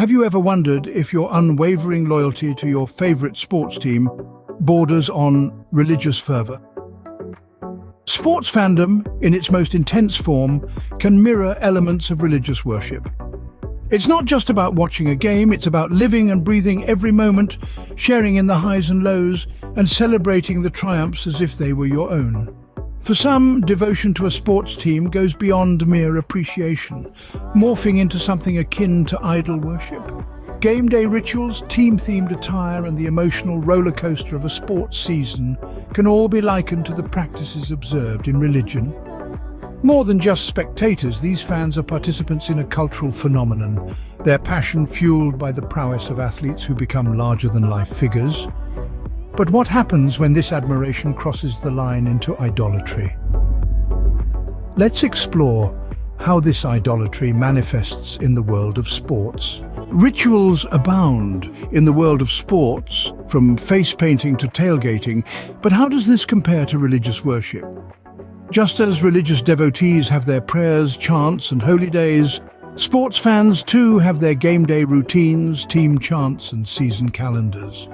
Have you ever wondered if your unwavering loyalty to your favorite sports team borders on religious fervor? Sports fandom, in its most intense form, can mirror elements of religious worship. It's not just about watching a game, it's about living and breathing every moment, sharing in the highs and lows, and celebrating the triumphs as if they were your own. For some, devotion to a sports team goes beyond mere appreciation, morphing into something akin to idol worship. Game day rituals, team-themed attire, and the emotional roller coaster of a sports season can all be likened to the practices observed in religion. More than just spectators, these fans are participants in a cultural phenomenon, their passion fueled by the prowess of athletes who become larger-than-life figures. But what happens when this admiration crosses the line into idolatry? Let's explore how this idolatry manifests in the world of sports. Rituals abound in the world of sports, from face painting to tailgating, but how does this compare to religious worship? Just as religious devotees have their prayers, chants, and holy days, sports fans too have their game day routines, team chants, and season calendars.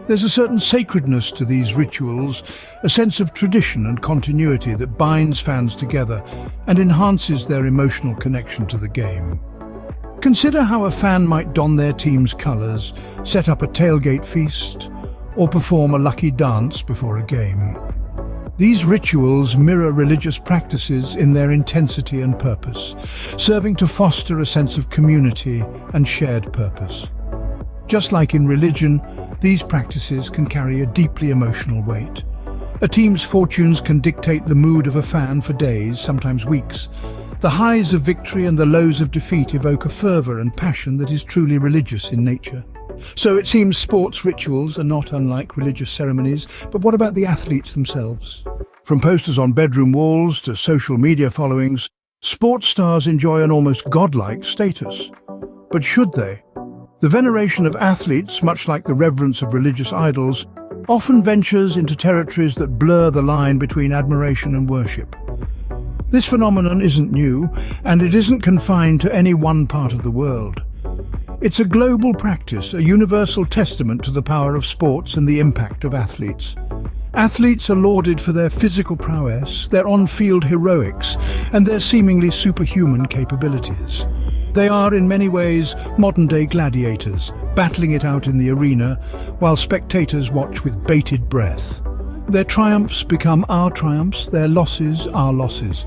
There's a certain sacredness to these rituals, a sense of tradition and continuity that binds fans together and enhances their emotional connection to the game. Consider how a fan might don their team's colours, set up a tailgate feast, or perform a lucky dance before a game. These rituals mirror religious practices in their intensity and purpose, serving to foster a sense of community and shared purpose. Just like in religion, these practices can carry a deeply emotional weight. A team's fortunes can dictate the mood of a fan for days, sometimes weeks. The highs of victory and the lows of defeat evoke a fervour and passion that is truly religious in nature. So it seems sports rituals are not unlike religious ceremonies, but what about the athletes themselves? From posters on bedroom walls to social media followings, sports stars enjoy an almost godlike status. But should they? The veneration of athletes, much like the reverence of religious idols, often ventures into territories that blur the line between admiration and worship. This phenomenon isn't new, and it isn't confined to any one part of the world. It's a global practice, a universal testament to the power of sports and the impact of athletes. Athletes are lauded for their physical prowess, their on-field heroics, and their seemingly superhuman capabilities. They are, in many ways, modern-day gladiators, battling it out in the arena, while spectators watch with bated breath. Their triumphs become our triumphs, their losses our losses.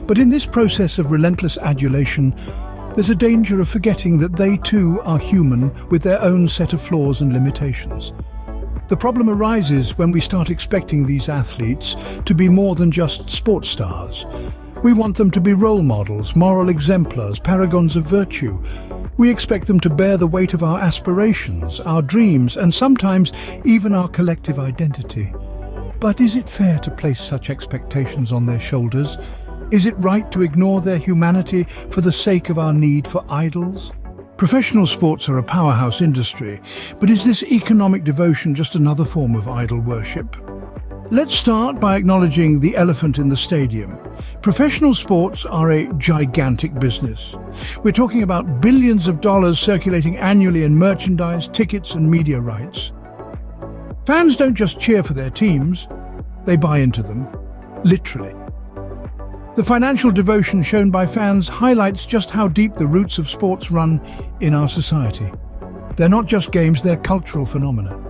But in this process of relentless adulation, there's a danger of forgetting that they too are human with their own set of flaws and limitations. The problem arises when we start expecting these athletes to be more than just sports stars. We want them to be role models, moral exemplars, paragons of virtue. We expect them to bear the weight of our aspirations, our dreams, and sometimes even our collective identity. But is it fair to place such expectations on their shoulders? Is it right to ignore their humanity for the sake of our need for idols? Professional sports are a powerhouse industry, but is this economic devotion just another form of idol worship? Let's start by acknowledging the elephant in the stadium. Professional sports are a gigantic business. We're talking about billions of dollars circulating annually in merchandise, tickets, and media rights. Fans don't just cheer for their teams, they buy into them, literally. The financial devotion shown by fans highlights just how deep the roots of sports run in our society. They're not just games, they're cultural phenomena.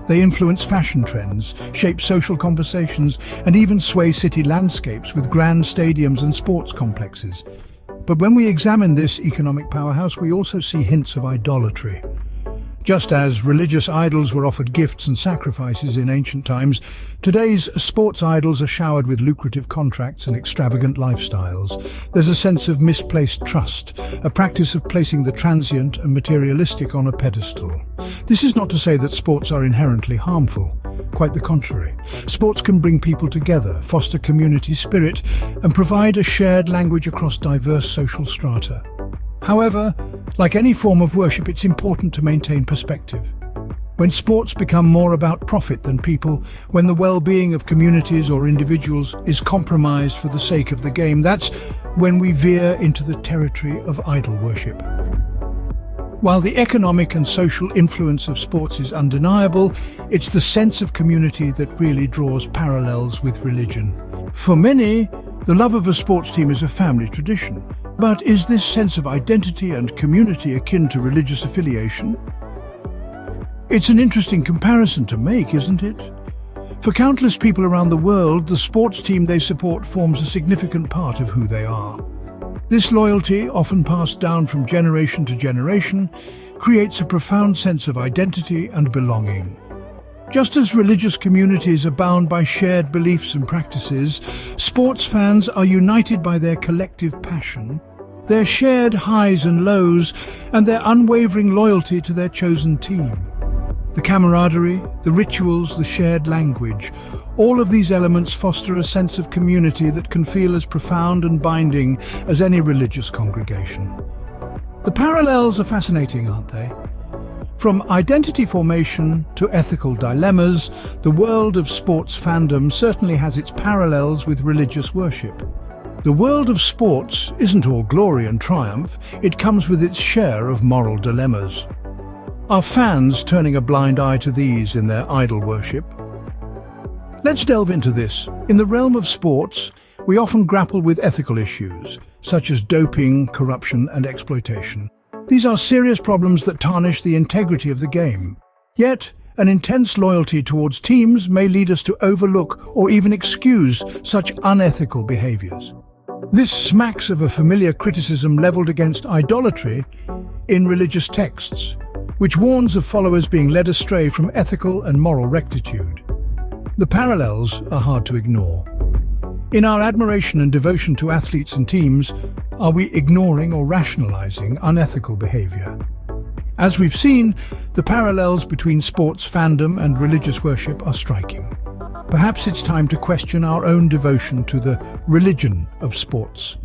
They influence fashion trends, shape social conversations, and even sway city landscapes with grand stadiums and sports complexes. But when we examine this economic powerhouse, we also see hints of idolatry. Just as religious idols were offered gifts and sacrifices in ancient times, today's sports idols are showered with lucrative contracts and extravagant lifestyles. There's a sense of misplaced trust, a practice of placing the transient and materialistic on a pedestal. This is not to say that sports are inherently harmful. Quite the contrary. Sports can bring people together, foster community spirit, and provide a shared language across diverse social strata. However, like any form of worship, it's important to maintain perspective. When sports become more about profit than people, when the well-being of communities or individuals is compromised for the sake of the game, that's when we veer into the territory of idol worship. While the economic and social influence of sports is undeniable, it's the sense of community that really draws parallels with religion. For many, the love of a sports team is a family tradition. But is this sense of identity and community akin to religious affiliation? It's an interesting comparison to make, isn't it? For countless people around the world, the sports team they support forms a significant part of who they are. This loyalty, often passed down from generation to generation, creates a profound sense of identity and belonging. Just as religious communities are bound by shared beliefs and practices, sports fans are united by their collective passion, their shared highs and lows, and their unwavering loyalty to their chosen team. The camaraderie, the rituals, the shared language, all of these elements foster a sense of community that can feel as profound and binding as any religious congregation. The parallels are fascinating, aren't they? From identity formation to ethical dilemmas, the world of sports fandom certainly has its parallels with religious worship. The world of sports isn't all glory and triumph, it comes with its share of moral dilemmas. Are fans turning a blind eye to these in their idol worship? Let's delve into this. In the realm of sports, we often grapple with ethical issues, such as doping, corruption, and exploitation. These are serious problems that tarnish the integrity of the game. Yet, an intense loyalty towards teams may lead us to overlook or even excuse such unethical behaviors. This smacks of a familiar criticism leveled against idolatry in religious texts, which warns of followers being led astray from ethical and moral rectitude. The parallels are hard to ignore. In our admiration and devotion to athletes and teams, are we ignoring or rationalizing unethical behavior? As we've seen, the parallels between sports fandom and religious worship are striking. Perhaps it's time to question our own devotion to the religion of sports.